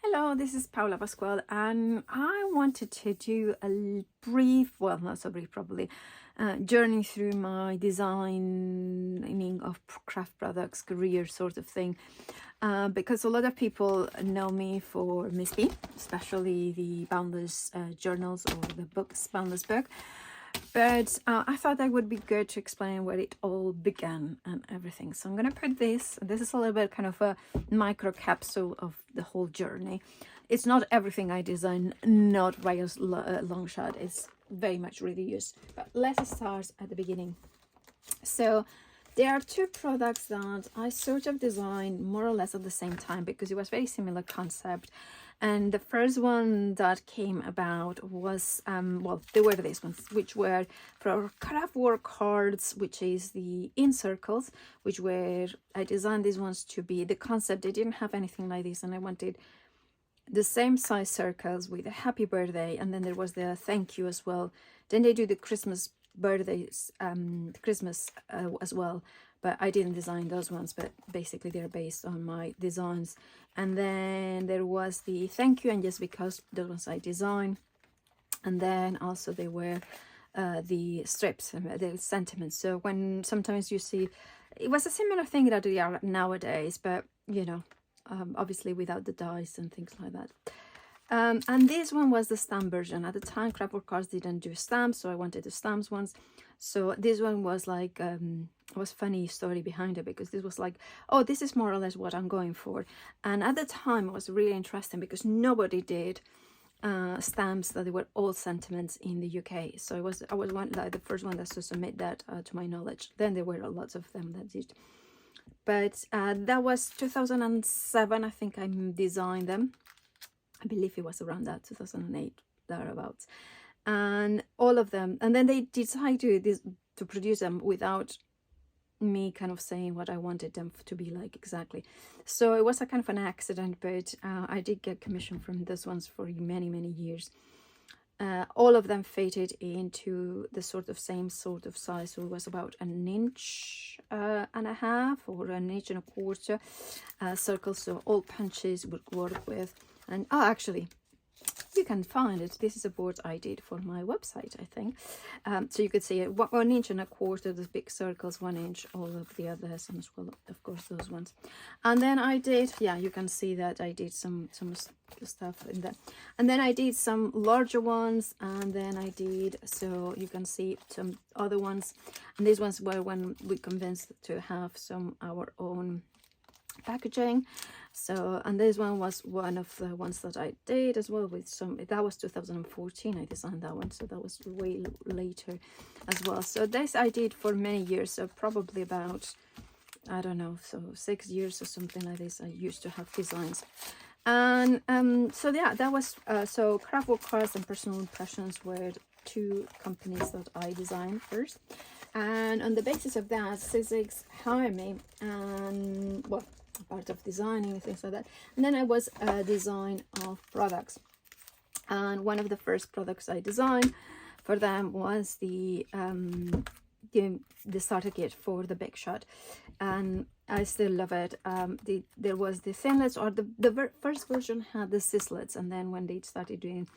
Hello, this is Paula Pascual, and I wanted to do a brief, well, not so brief probably, journey through my designing of craft products career sort of thing, because a lot of people know me for Miss B, especially the Boundless journals or the books, Boundless book. But I thought that would be good to explain where it all began and everything. So I'm going to put this is a little bit kind of a micro capsule of the whole journey. It's not everything I design, not by a long shot. It's very much reused. But let's start at the beginning. So there are two products that I sort of designed more or less at the same time because it was very similar concept. And the first one that came about was, well, they were these ones, which were for craft work cards, which is the in circles, which were, I designed these ones to be the concept. They didn't have anything like this, and I wanted the same size circles with a happy birthday, and then there was the thank you as well. Then they do the Christmas birthdays, Christmas as well, but I didn't design those ones, but basically they're based on my designs. And then there was the thank you, and just because those ones I designed. And then also they were the strips, the sentiments. So when sometimes you see, it was a similar thing that we are nowadays, but you know, obviously without the dice and things like that. And this one was the stamp version. At the time, Craftwork Cards didn't do stamps, so I wanted the stamps ones. So this one was like, was funny story behind it, because this was like, oh, this is more or less what I'm going for. And at the time, it was really interesting because nobody did stamps that they were all sentiments in the UK. So I was one, like the first one that to submit that to my knowledge. Then there were lots of them that did. But that was 2007, I think I designed them. I believe it was around that, 2008, thereabouts. And all of them, and then they decided to produce them without me kind of saying what I wanted them to be like exactly. So it was a kind of an accident, but I did get commission from those ones for many, many years. All of them fitted into the sort of same sort of size, so it was about an inch and a half or an inch and a quarter circles, so all punches would work with. And oh, actually, you can find it. This is a board I did for my website, I think. So you could see it, 1 inch and a quarter, the big circles, 1 inch, all of the others, and as well, of course, those ones. And then I did, yeah, you can see that I did some stuff in that. And then I did some larger ones, and then I did, so you can see some other ones. And these ones were when we convinced to have some our own packaging. So, and this one was one of the ones that I did as well with some, that was 2014 I designed that one, so that was way later as well. So this I did for many years, so probably about, I don't know, so 6 years or something like this. I used to have designs. And so yeah, that was so Craftwork Cards and Personal Impressions were two companies that I designed first, and on the basis of that, Sizzix hired me, and well, part of designing and things like that. And then I was a design of products, and one of the first products I designed for them was the starter kit for the Big Shot, and I still love it. There was the thinlets, or the first version had the sizzlets, and then when they started doing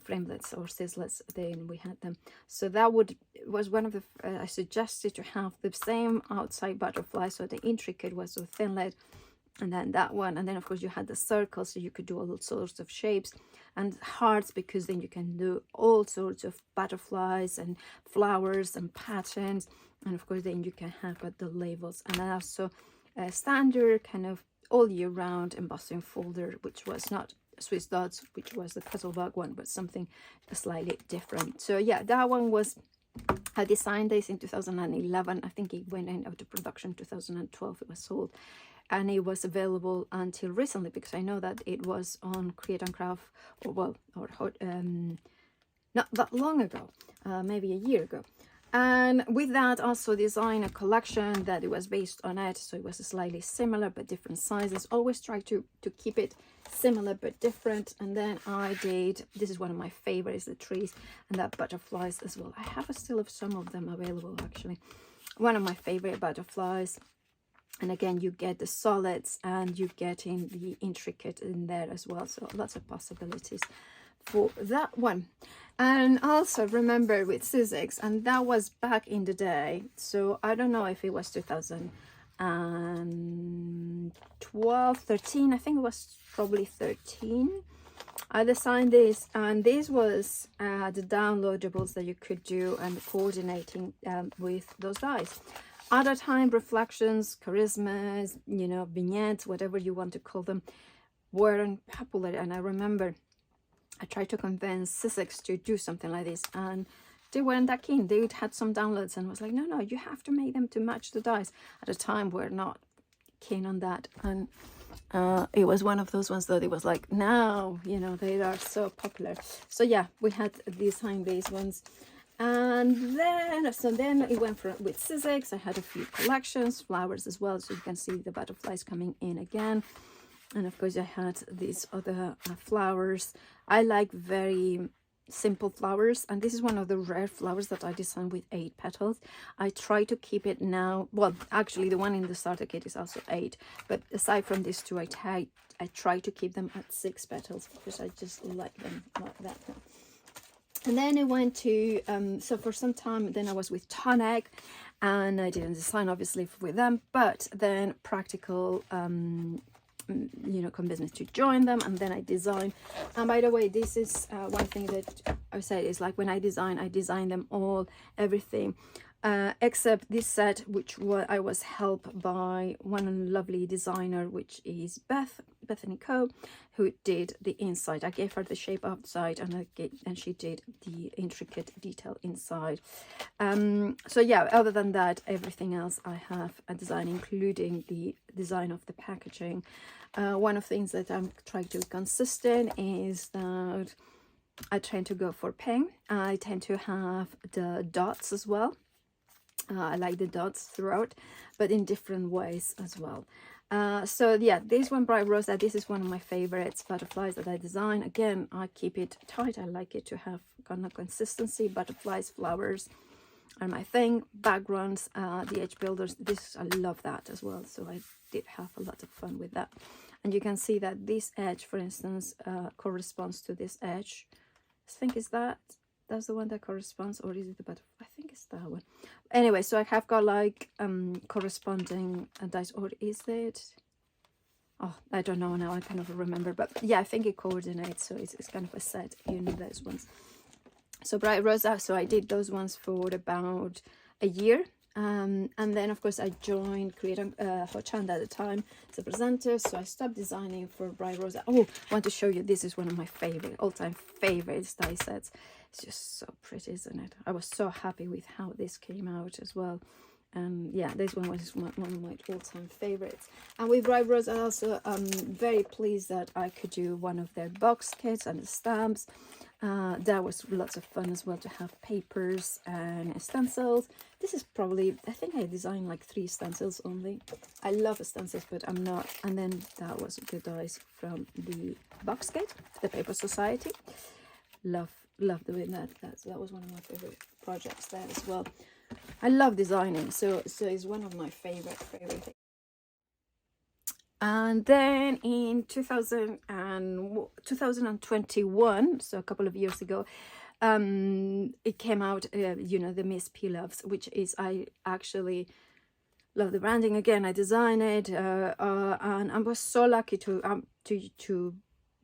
framelets or sizzlets, then we had them. So that was one of the I suggested to have the same outside butterfly, so the intricate was a thinlet, and then that one, and then of course you had the circles, so you could do all sorts of shapes, and hearts, because then you can do all sorts of butterflies and flowers and patterns, and of course then you can have the labels, and also a standard kind of all year round embossing folder, which was not Swiss Dots, which was the Puzzlebug one, but something slightly different. So yeah, that one was, I designed this in 2011. I think it went into production 2012. It was sold, and it was available until recently, because I know that it was on Create and Craft, or well, or not that long ago, maybe a year ago. And with that, also design a collection that it was based on it, so it was slightly similar but different sizes. Always try to keep it similar but different. And then I did, this is one of my favorites, the trees and that butterflies as well. I have still have some of them available, actually. One of my favorite butterflies And again, you get the solids and you get in the intricate in there as well. So lots of possibilities for that one. And also remember with Sizzix, and that was back in the day. So I don't know if it was 2012, 13. I think it was probably 13. I designed this, and this was the downloadables that you could do and coordinating with those dies. At the time, reflections, charismas, you know, vignettes, whatever you want to call them, weren't popular. And I remember I tried to convince Sizzix to do something like this, and they weren't that keen. They had some downloads and was like, no, you have to make them to match the dice. At the time, we're not keen on that. And it was one of those ones that it was like, now, you know, they are so popular. So yeah, we had designed these ones. And then, so then it went for with Sizzix. I had a few collections, flowers as well, so you can see the butterflies coming in again. And of course I had these other flowers. I like very simple flowers, and this is one of the rare flowers that I designed with 8 petals. I try to keep it now, well, actually the one in the starter kit is also 8, but aside from these two, I try to keep them at 6 petals because I just like them like that now. And then I went to, so for some time, then I was with Tonic, and I didn't design obviously with them, but then Practical, you know, convinced me to join them, and then I designed. And by the way, this is one thing that I said is like when I design them all, everything, except this set, which I was helped by one lovely designer, which is Bethany Co, who did the inside. I gave her the shape outside, and she did the intricate detail inside. So yeah, other than that, everything else I have a design, including the design of the packaging. One of the things that I'm trying to be consistent is that I tend to go for pink. I tend to have the dots as well. I like the dots throughout, but in different ways as well. So yeah, this one, Bright Rosa, this is one of my favorites butterflies that I design. Again, I keep it tight. I like it to have kind of consistency. Butterflies, flowers are my thing. Backgrounds, the edge builders, this, I love that as well. So I did have a lot of fun with that. And you can see that this edge, for instance, corresponds to this edge. I think that's the one that corresponds, or is it the butterfly? I think it's that one. Anyway, so I have got like corresponding dice, or is it? Oh, I don't know now. I cannot remember, but yeah, I think it coordinates. So it's kind of a set in those ones. So Bright Rosa. So I did those ones for about a year. And then of course I joined Creator Hot Chand at the time as a presenter, so I stopped designing for Bright Rosa. Oh, I want to show you, this is one of my favorite, all-time favorite die sets. It's just so pretty, isn't it? I was so happy with how this came out as well. And yeah, this one was one of my all-time favorites. And with Bright Rosa, I also very pleased that I could do one of their box kits and the stamps. That was lots of fun as well, to have papers and stencils. This is probably, I think I designed like 3 stencils only. I love stencils, but I'm not. And then that was the dice from the box kit, the Paper Society. Love doing that. That was one of my favorite projects there as well. I love designing, so it's one of my favorite things. And then in 2021, so a couple of years ago, it came out, you know, the Miss P Loves, which is, I actually love the branding. Again, I designed it, and I was so lucky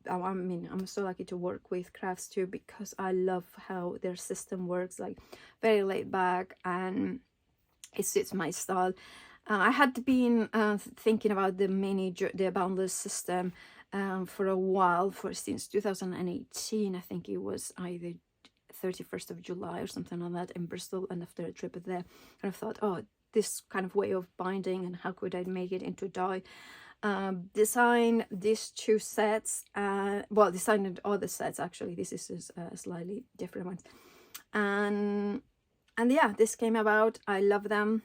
I'm so lucky to work with Crafts too, because I love how their system works, like very laid back, and it suits my style. I had been thinking about the boundless system for a while, since 2018. I think it was either 31st of July or something like that in Bristol, and after a trip there, and I thought, oh, this kind of way of binding, and how could I make it into die? Design these 2 sets, well, designed all the sets actually. This is a slightly different one, and yeah, this came about. I love them.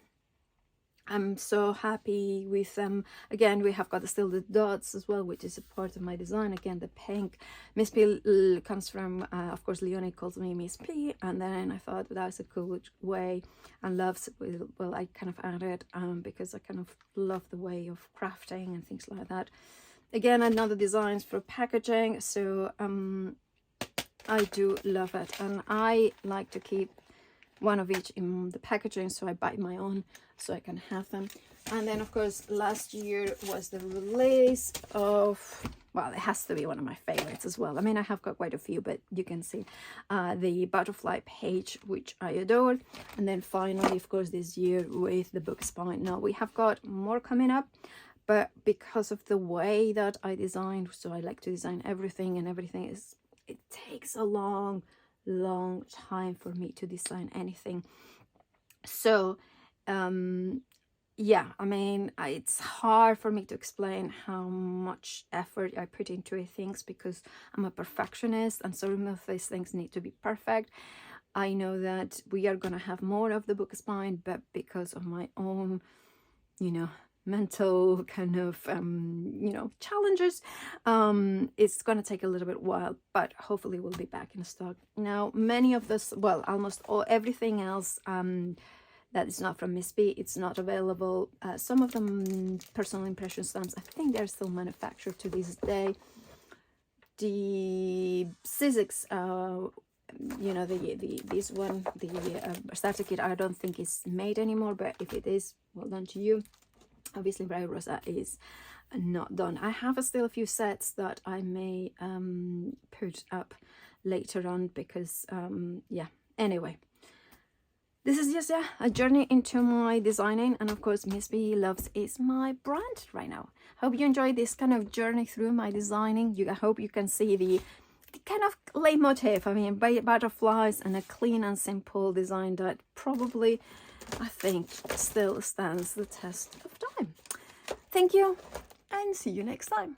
I'm so happy with them. Again, we have got still the dots as well, which is a part of my design. Again, the pink. Miss P comes from, of course, Leonie calls me Miss P, and then I thought that was a cool way, and loves, well, I kind of added because I kind of love the way of crafting and things like that. Again, another designs for packaging, so I do love it, and I like to keep one of each in the packaging, so I buy my own so I can have them. And then of course last year was the release of, well, it has to be one of my favorites as well. I mean, I have got quite a few, but you can see the butterfly page, which I adore. And then finally, of course, this year with the book spine. Now we have got more coming up, but because of the way that I designed, so I like to design everything, and everything is, it takes a long time for me to design anything. So yeah, I mean, it's hard for me to explain how much effort I put into things, because I'm a perfectionist, and some of these things need to be perfect. I know that we are gonna have more of the book spine, but because of my own, you know, mental kind of you know, challenges, it's gonna take a little bit while, but hopefully we'll be back in stock. Now many of this, well, almost all, everything else that is not from Miss B, it's not available. Some of them personal impression stamps, I think they're still manufactured to this day. The Sizzix, you know, this one, the starter kit, I don't think is made anymore, but if it is, well done to you. Obviously Bright Rosa is not done. I have still a few sets that I may put up later on, because yeah, anyway, this is just, yeah, a journey into my designing. And of course, Miss B Loves is my brand right now. Hope you enjoyed this kind of journey through my designing. I hope you can see the kind of leitmotif. I mean, butterflies and a clean and simple design that probably, I think, still stands the test of time. Thank you, and see you next time.